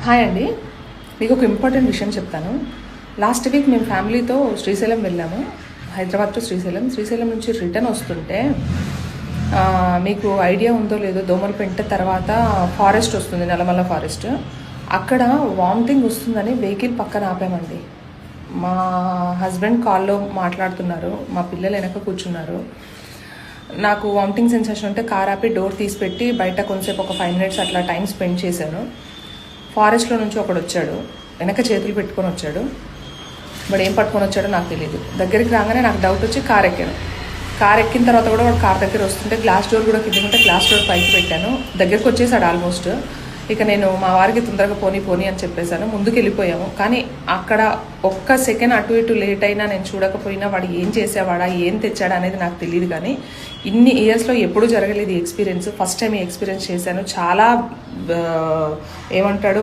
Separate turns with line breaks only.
Hi అండి, మీకు ఒక ఇంపార్టెంట్ విషయం చెప్తాను. లాస్ట్ వీక్ మేము ఫ్యామిలీతో శ్రీశైలం వెళ్ళాము. హైదరాబాద్ టు శ్రీశైలం నుంచి రిటర్న్ వస్తుంటే మీకు ఐడియా ఉందో లేదో, దోమలపెంట తర్వాత ఫారెస్ట్ వస్తుంది, నల్లమల్ల ఫారెస్ట్. అక్కడ వామిటింగ్ వస్తుందని వెహికల్ పక్కన ఆపామండి. మా హస్బెండ్ కాల్లో మాట్లాడుతున్నారు, మా పిల్లలు వెనక కూర్చున్నారు. నాకు వామిటింగ్ సెన్సేషన్ ఉంటే కార్ ఆపి డోర్ తీసిపెట్టి బయట కొంతసేపు ఒక 5 minutes అట్లా టైం స్పెండ్ చేశాను. ఫారెస్ట్లో నుంచి ఒకడు వచ్చాడు, వెనక చేతులు పెట్టుకొని వచ్చాడు. వాడు ఏం పట్టుకొని వచ్చాడో నాకు తెలియదు. దగ్గరికి రాగానే నాకు డౌట్ వచ్చి కార్ ఎక్కాను. కార్ ఎక్కిన తర్వాత కూడా వాడు కార్ దగ్గర వస్తుంటే గ్లాస్ డోర్ కూడా కింద ఉంటే గ్లాస్ డోర్ పైకి పెట్టాను. దగ్గరికి వచ్చేసాడు ఆల్మోస్ట్. ఇక నేను మా వారికి తొందరగా పోనీ అని చెప్పేశాను. ముందుకు వెళ్ళిపోయాము. కానీ అక్కడ ఒక్క సెకండ్ అటు ఇటు లేట్ అయినా, నేను చూడకపోయినా వాడు ఏం చేసేవాడా, ఏం తెచ్చాడా అనేది నాకు తెలియదు. కానీ ఇన్ని ఇయర్స్లో ఎప్పుడూ జరగలేదు ఈ ఎక్స్పీరియన్స్. ఫస్ట్ టైం ఈ ఎక్స్పీరియన్స్ చేశాను. చాలా ఏమంటాడు